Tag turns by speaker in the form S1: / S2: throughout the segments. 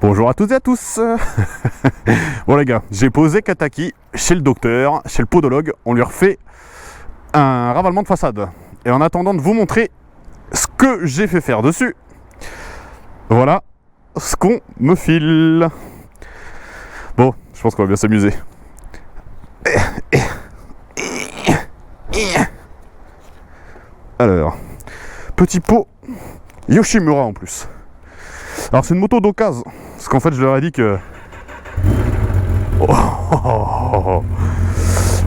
S1: Bonjour à toutes et à tous. Bon les gars, j'ai posé Kataki chez le docteur, chez le podologue. On lui refait un ravalement de façade. Et en attendant de vous montrer ce que j'ai fait faire dessus, voilà ce qu'on me file. Bon, je pense qu'on va bien s'amuser. Alors, petit pot Yoshimura en plus. Alors c'est une moto d'occasion, parce qu'en fait je leur ai dit que...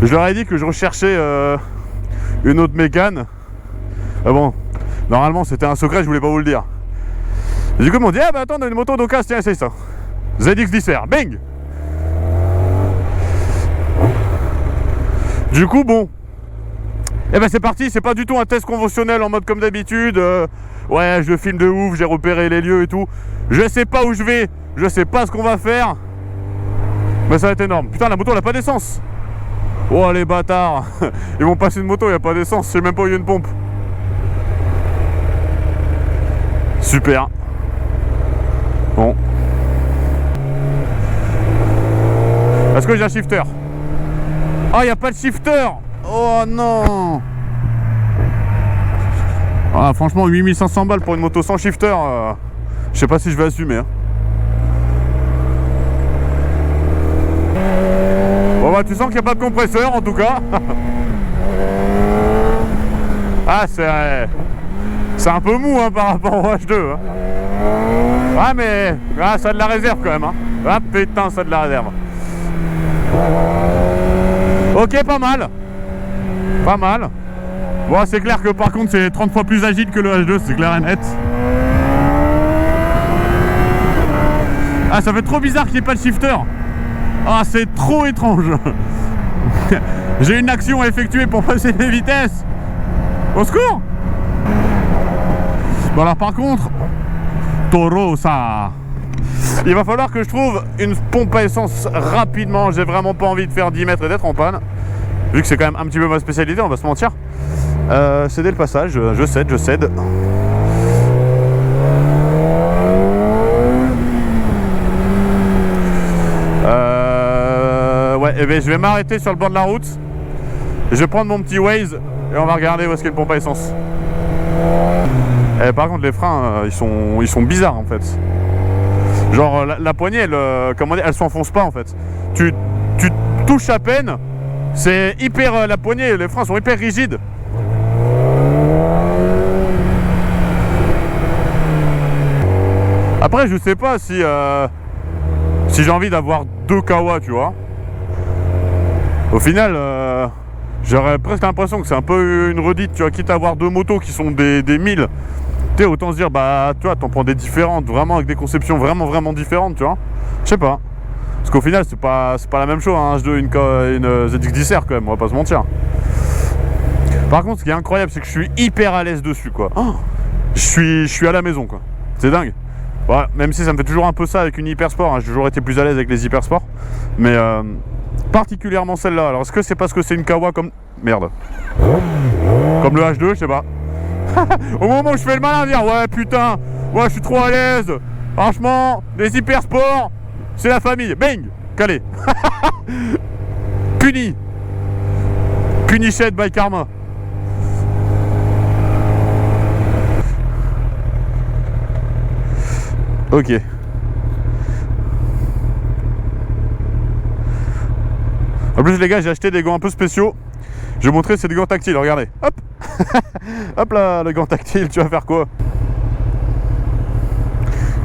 S1: Je leur ai dit que je recherchais une autre Mégane. Ah bon, normalement c'était un secret, je voulais pas vous le dire. Et du coup ils m'ont dit, ah bah attends, on a une moto d'occasion, tiens essaye ça. ZX10R, bang. Du coup bon, et ben c'est parti, c'est pas du tout un test conventionnel en mode comme d'habitude. Ouais, je filme de ouf, j'ai repéré les lieux et tout. Je sais pas où je vais, je sais pas ce qu'on va faire. Mais ça va être énorme. Putain, la moto elle a pas d'essence. Oh les bâtards. Ils vont passer une moto, il n'y a pas d'essence, c'est même pas où il y a une pompe. Super. Bon. Est-ce que j'ai un shifter? Ah, il n'y a pas de shifter. Oh non. Ah, franchement 8500 balles pour une moto sans shifter, je sais pas si je vais assumer hein. Bon bah tu sens qu'il n'y a pas de compresseur en tout cas. Ah c'est un peu mou hein, par rapport au H2 hein. Ah mais ça a de la réserve quand même hein. Ah putain, ça a de la réserve. Ok, pas mal. Pas mal. Bon, c'est clair que par contre c'est 30 fois plus agile que le H2, c'est clair et net. Ah, ça fait trop bizarre qu'il n'y ait pas de shifter. Ah, c'est trop étrange. J'ai une action à effectuer pour passer les vitesses. Au secours. Bon alors par contre, Toro ça. Il va falloir que je trouve une pompe à essence rapidement. J'ai vraiment pas envie de faire 10 mètres et d'être en panne. Vu que c'est quand même un petit peu ma spécialité, on va se mentir. Céder le passage, je cède. Ouais, et bien je vais m'arrêter sur le bord de la route. Je vais prendre mon petit Waze et on va regarder où est-ce qu'il y a une pompe à essence. Par contre les freins, ils sont bizarres en fait. Genre la poignée, elle s'enfonce pas en fait. Tu touches à peine. C'est hyper... la poignée, les freins sont hyper rigides. Après je sais pas si j'ai envie d'avoir 2 Kawa, tu vois. Au final j'aurais presque l'impression que c'est un peu une redite, tu vois, quitte à avoir 2 motos qui sont des 1000. Tu sais, autant se dire bah tu vois, t'en prends des différentes, vraiment avec des conceptions vraiment différentes, tu vois. Je sais pas. Parce qu'au final c'est pas la même chose, un H2 une ZX10R quand même, on va pas se mentir. Par contre ce qui est incroyable c'est que je suis hyper à l'aise dessus quoi. Oh, je suis à la maison quoi. C'est dingue. Ouais, même si ça me fait toujours un peu ça avec une hypersport, hein. J'ai toujours été plus à l'aise avec les hypersports. Mais particulièrement celle-là. Alors est-ce que c'est parce que c'est une Kawa comme... Merde. Comme le H2, je sais pas. Au moment où je fais le malin à dire ouais putain, ouais je suis trop à l'aise. Franchement, les hypersports, c'est la famille. Bang, calé. Puni. Punished by karma. Ok. En plus les gars, j'ai acheté des gants un peu spéciaux. Je vais vous montrer, c'est des gants tactiles, regardez. Hop. Hop là, le gant tactile, tu vas faire quoi?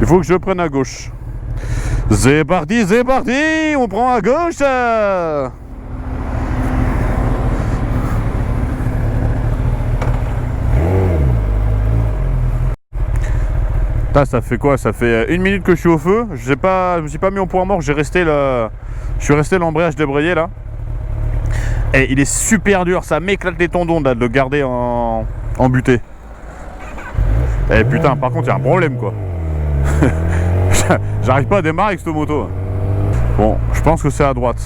S1: Il faut que je prenne à gauche. C'est parti, on prend à gauche. Là, ça fait quoi? Ça fait 1 minute que je suis au feu. Je me suis pas mis en point mort, je suis resté l'embrayage débrayé là. Et il est super dur, ça m'éclate les tendons là, de le garder en butée. Et putain, par contre, il y a un problème quoi. J'arrive pas à démarrer avec cette moto. Bon, je pense que c'est à droite.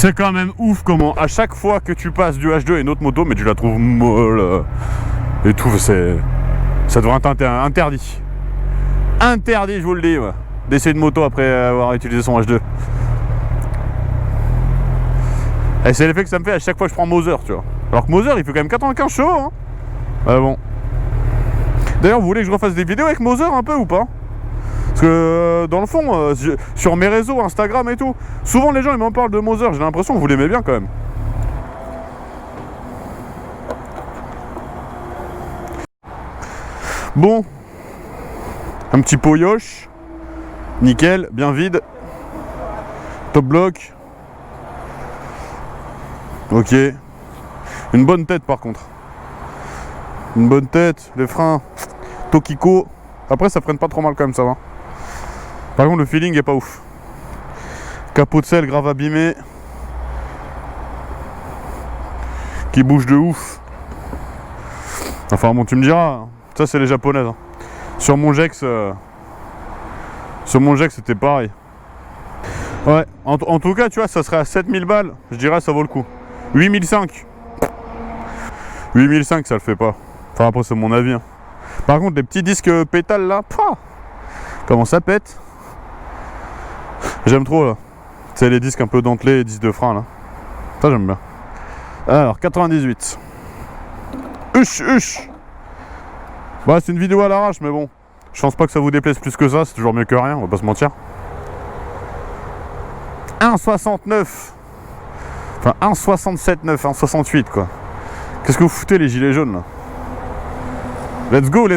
S1: C'est quand même ouf comment à chaque fois que tu passes du H2 et une autre moto, mais tu la trouves molle et tout, ça devrait être interdit. Interdit, je vous le dis, ouais, d'essayer une moto après avoir utilisé son H2. Et c'est l'effet que ça me fait à chaque fois que je prends Moser, tu vois. Alors que Moser, il fait quand même 95 chevaux, hein. Bon. D'ailleurs, vous voulez que je refasse des vidéos avec Moser un peu ou pas? Parce que dans le fond, sur mes réseaux, Instagram et tout, souvent les gens ils m'en parlent de Moser, j'ai l'impression que vous l'aimez bien quand même. Bon, un petit pot Yosh, nickel, bien vide, top block, ok, une bonne tête par contre, une bonne tête, les freins, Tokiko, après ça freine pas trop mal quand même, ça va. Par contre le feeling est pas ouf. Capot de sel grave abîmé, qui bouge de ouf. Enfin bon, tu me diras, ça c'est les japonaises, hein. Sur mon Gex c'était pareil. Ouais, en tout cas tu vois, ça serait à 7000 balles, je dirais ça vaut le coup. 8005 ça le fait pas. Enfin après c'est mon avis, hein. Par contre les petits disques pétales là, pah, comment ça pète. J'aime trop là. C'est les disques un peu dentelés, les disques de frein là. Ça j'aime bien. Alors 98. Huch. Bah c'est une vidéo à l'arrache mais bon. Je pense pas que ça vous déplaise plus que ça, c'est toujours mieux que rien, on va pas se mentir. 1,69. Enfin 1,67,9, 1,68 quoi. Qu'est-ce que vous foutez les gilets jaunes là? Let's go.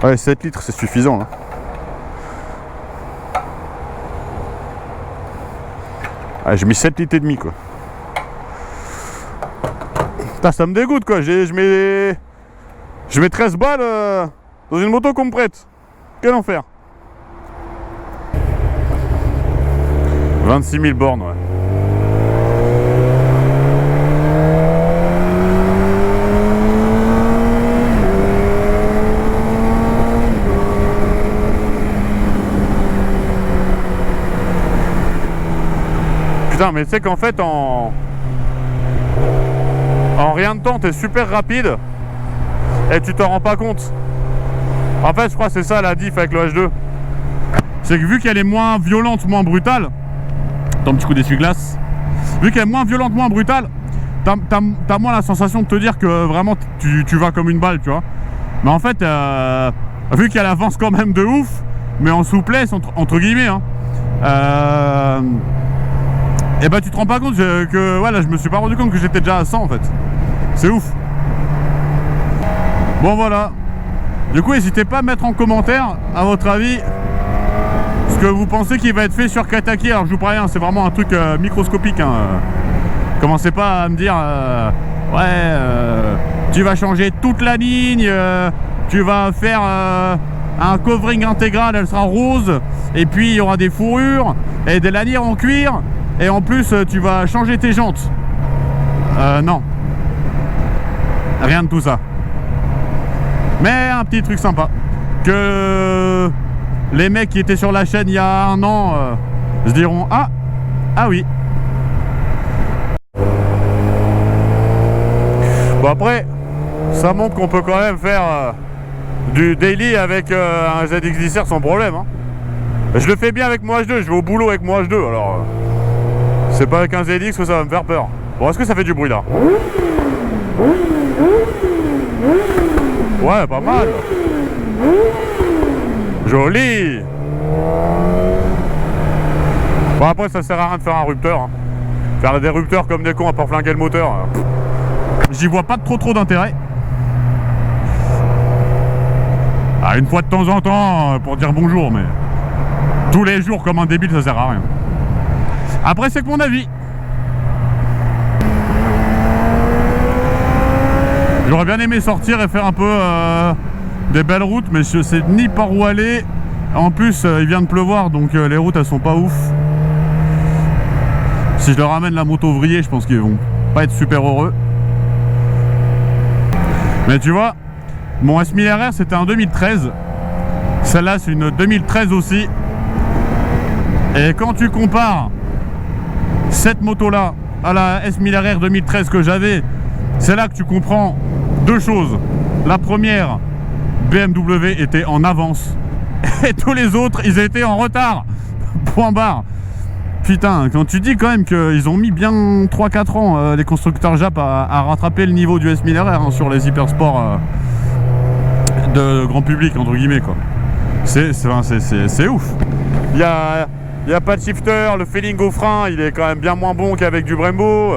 S1: Ouais, 7 litres c'est suffisant là. Ah, j'ai mis 7 litres et demi quoi. Putain, ça me dégoûte quoi. Je mets 13 balles dans une moto qu'on me prête. Quel enfer. 26 000 bornes, ouais. Putain, mais tu sais qu'en fait, en rien de temps, t'es super rapide et tu t'en rends pas compte. En fait, je crois que c'est ça la diff avec le H2. C'est que vu qu'elle est moins violente, moins brutale, ton petit coup d'essuie-glace, vu qu'elle est moins violente, moins brutale, t'as moins la sensation de te dire que vraiment tu vas comme une balle, tu vois. Mais en fait, vu qu'elle avance quand même de ouf, mais en souplesse, entre guillemets, hein, et bah tu te rends pas compte que voilà, je me suis pas rendu compte que j'étais déjà à 100 en fait. C'est ouf. Bon voilà. Du coup, n'hésitez pas à mettre en commentaire, à votre avis, ce que vous pensez qu'il va être fait sur Kataki. Alors je vous préviens, c'est vraiment un truc microscopique, hein. Commencez pas à me dire tu vas changer toute la ligne, tu vas faire un covering intégral, elle sera rose, et puis il y aura des fourrures et des lanières en cuir, et en plus tu vas changer tes jantes. Non, rien de tout ça. Mais un petit truc sympa que les mecs qui étaient sur la chaîne il y a un an se diront ah oui. Bon après, ça montre qu'on peut quand même faire du daily avec un ZX10R sans problème, hein. Je le fais bien avec mon H2, je vais au boulot avec mon H2, alors c'est pas avec un ZX que ça va me faire peur. Bon, est-ce que ça fait du bruit là? Ouais, pas mal. Joli. Bon après ça sert à rien de faire un rupteur, hein. Faire des rupteurs comme des cons à pas flinguer le moteur, j'y vois pas trop d'intérêt. Ah, une fois de temps en temps pour dire bonjour, mais tous les jours comme un débile ça sert à rien. Après c'est que mon avis. J'aurais bien aimé sortir et faire un peu des belles routes, mais je sais ni par où aller. En plus il vient de pleuvoir, donc les routes elles sont pas ouf. Si je leur ramène la moto vrillée, je pense qu'ils vont pas être super heureux. Mais tu vois, mon S1000RR c'était en 2013. Celle-là c'est une 2013 aussi. Et quand tu compares cette moto-là à la S1000RR 2013 que j'avais, c'est là que tu comprends deux choses. La première, BMW était en avance et tous les autres, ils étaient en retard. Point barre. Putain, quand tu dis quand même qu'ils ont mis bien 3-4 ans, les constructeurs Jap, à rattraper le niveau du S1000RR hein, sur les hypersports de grand public, entre guillemets, quoi. C'est ouf. Il y a pas de shifter, le feeling au frein, il est quand même bien moins bon qu'avec du Brembo.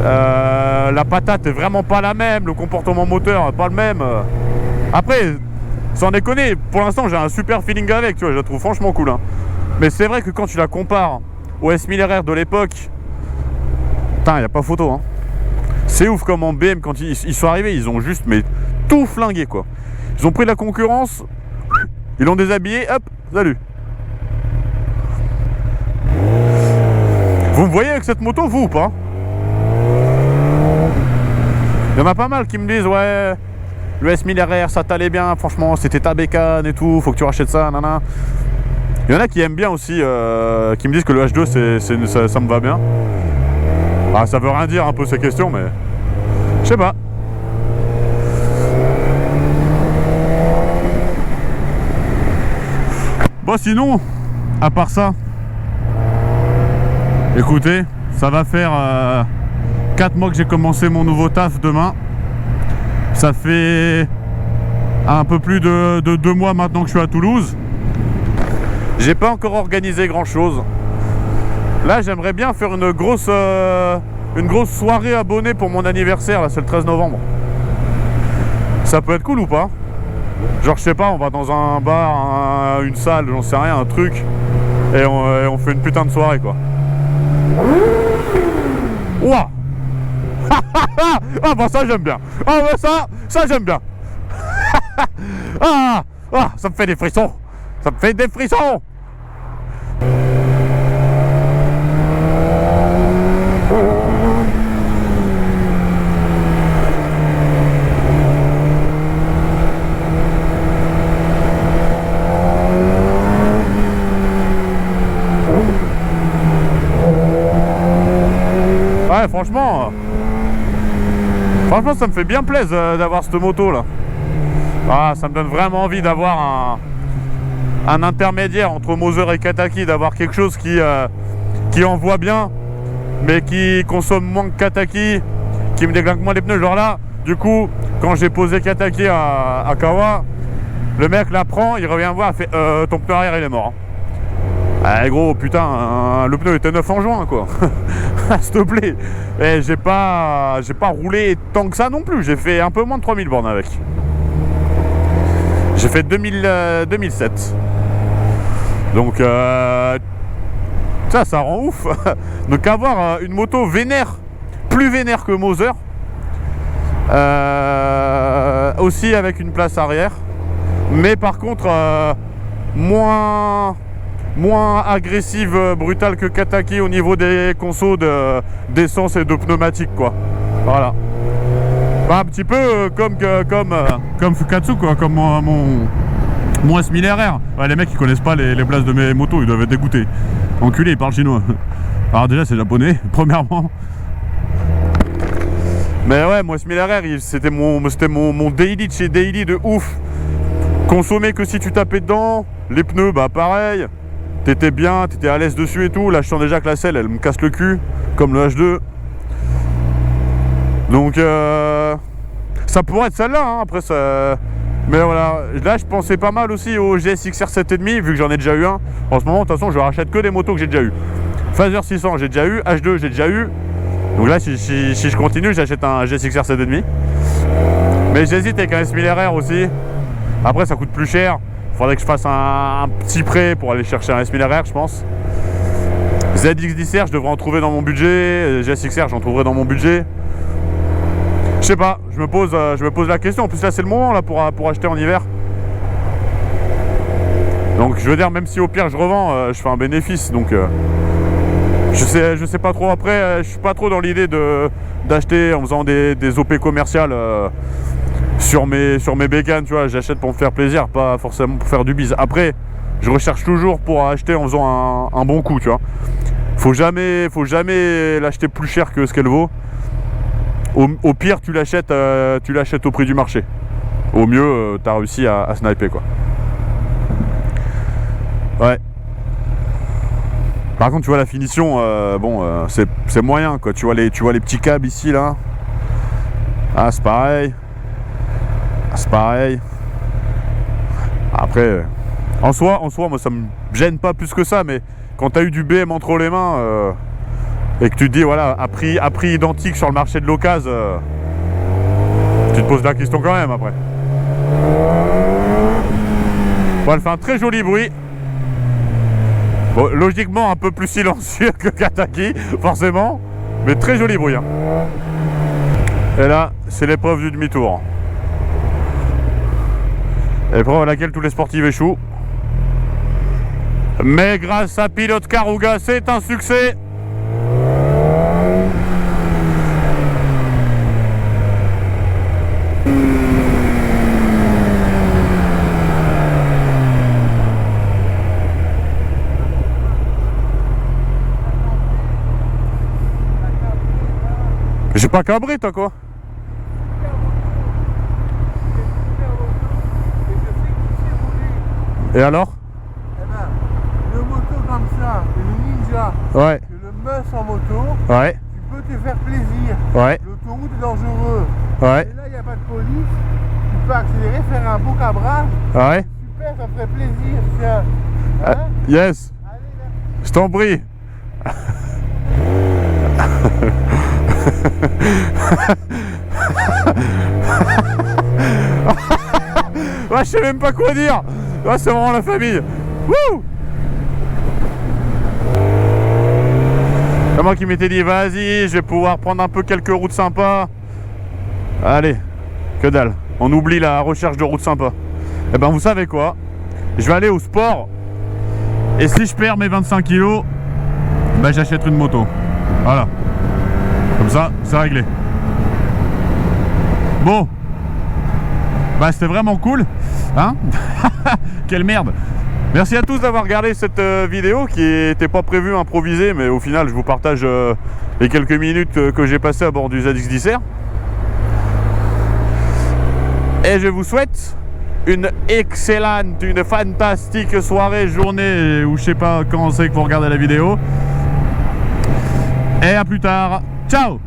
S1: La patate est vraiment pas la même, le comportement moteur pas le même. Après, sans déconner, pour l'instant j'ai un super feeling avec, tu vois, je la trouve franchement cool. Hein. Mais c'est vrai que quand tu la compares au S1000RR de l'époque, putain, y a pas photo. Hein. C'est ouf comment BM, quand ils sont arrivés, ils ont juste mais tout flingué, quoi. Ils ont pris la concurrence, ils l'ont déshabillé, hop, salut. Vous me voyez avec cette moto, vous ou pas? Il y en a pas mal qui me disent, ouais, le S1000RR, ça t'allait bien, franchement, c'était ta bécane et tout, faut que tu rachètes ça, nana. Il y en a qui aiment bien aussi, qui me disent que le H2, ça me va bien. Ah, ça veut rien dire un peu ces questions, mais je sais pas. Bon, sinon, à part ça, écoutez, ça va faire 4 mois que j'ai commencé mon nouveau taf demain. Ça fait un peu plus de 2 mois maintenant que je suis à Toulouse. J'ai pas encore organisé grand chose. Là, j'aimerais bien faire une grosse soirée abonnée pour mon anniversaire. Là, c'est le 13 novembre. Ça peut être cool ou pas? Genre, je sais pas, on va dans un bar, une salle, j'en sais rien, un truc, et on fait une putain de soirée, quoi. Ouah. Ah bah ça j'aime bien. Ah bah ça j'aime bien. Ah ça me fait des frissons. Ça me fait des frissons. Ouais, franchement, ça me fait bien plaisir d'avoir cette moto là. Ah, ça me donne vraiment envie d'avoir un intermédiaire entre Moser et Kataki, d'avoir quelque chose qui envoie bien, mais qui consomme moins que Kataki, qui me déglingue moins les pneus. Genre là, du coup, quand j'ai posé Kataki à Kawa, le mec la prend, il revient me voir, il fait ton pneu arrière il est mort. Ah gros, putain, le pneu était neuf en juin, quoi. S'il te plaît. Et j'ai pas roulé tant que ça non plus. J'ai fait un peu moins de 3000 bornes avec. J'ai fait 2007. Donc, ça rend ouf. Donc, avoir une moto vénère, plus vénère que Moser, aussi avec une place arrière, mais par contre, moins agressive, brutale que Kataki au niveau des consos d'essence et de pneumatique, quoi. Voilà. Bah, un petit peu comme Fukatsu, quoi, comme mon S1000RR. Ouais, les mecs ils connaissent pas les places de mes motos, ils doivent être dégoûtés. Enculé, ils parlent chinois. Alors déjà c'est japonais, premièrement. Mais ouais, moi S1000RR, c'était mon daily de chez daily de ouf. Consommer que si tu tapais dedans, les pneus, bah pareil. T'étais bien, t'étais à l'aise dessus et tout. Là, je sens déjà que la selle, elle me casse le cul, comme le H2. Donc, ça pourrait être celle-là, hein, après ça... Mais voilà, là, je pensais pas mal aussi au GSXR 7,5, vu que j'en ai déjà eu un. En ce moment, de toute façon, je rachète que des motos que j'ai déjà eu. Phaser 600, j'ai déjà eu. H2, j'ai déjà eu. Donc là, si je continue, j'achète un GSXR 7,5. Mais j'hésite avec un S1000RR aussi. Après, ça coûte plus cher. Faudrait que je fasse un petit prêt pour aller chercher un S1000RR, je pense. ZX10R, je devrais en trouver dans mon budget. GSXR, j'en trouverai dans mon budget. Je sais pas, je me pose la question. En plus, là, c'est le moment là, pour acheter en hiver. Donc, je veux dire, même si au pire, je revends, je fais un bénéfice. Donc, je sais pas trop. Après, je suis pas trop dans l'idée d'acheter en faisant des OP commerciales. Sur mes bécanes, tu vois, j'achète pour me faire plaisir, pas forcément pour faire du bise. Après, je recherche toujours pour acheter en faisant un bon coup, tu vois. Faut jamais l'acheter plus cher que ce qu'elle vaut. Au pire, tu l'achètes au prix du marché. Au mieux, tu as réussi à sniper, quoi. Ouais. Par contre, tu vois la finition, c'est moyen, quoi. Tu vois les petits câbles ici, là. Ah, c'est pareil. C'est pareil. Après, en soi, moi, ça me gêne pas plus que ça, mais quand tu as eu du BM entre les mains et que tu te dis, voilà, à prix identique sur le marché de l'occasion, tu te poses la question quand même, après. Bon, elle fait un très joli bruit. Bon, logiquement, un peu plus silencieux que Kataki, forcément, mais très joli bruit, hein. Et là, c'est l'épreuve du demi-tour. Épreuve à laquelle tous les sportifs échouent. Mais grâce à Pilote Karuga, c'est un succès. J'ai pas cabré, toi, quoi. Et alors?
S2: Eh ben, une moto comme ça, une Ninja,
S1: Ouais.
S2: le Mus en moto,
S1: Ouais.
S2: tu peux te faire plaisir.
S1: Ouais.
S2: L'autoroute est dangereux.
S1: Ouais.
S2: Et là, il n'y a pas de police. Tu peux accélérer, faire un beau cabrage.
S1: Ouais.
S2: Super, ça me ferait plaisir. Tiens. Hein?
S1: Yes.
S2: Allez, là.
S1: Je t'en prie. Ouais, je sais même pas quoi dire. Ouais, c'est vraiment la famille. Wouh. C'est moi qui m'étais dit, vas-y, je vais pouvoir prendre un peu quelques routes sympas. Allez, que dalle. On oublie la recherche de routes sympas. Et ben, vous savez quoi? Je vais aller au sport. Et si je perds mes 25 kilos, ben, j'achèterai une moto. Voilà. Comme ça, c'est réglé. Bon. Bah, c'était vraiment cool. Hein? Quelle merde. Merci à tous d'avoir regardé cette vidéo qui n'était pas prévue, improvisée, mais au final, je vous partage les quelques minutes que j'ai passées à bord du ZX10R. Et je vous souhaite une excellente, une fantastique soirée, journée, ou je sais pas quand c'est que vous regardez la vidéo. Et à plus tard. Ciao!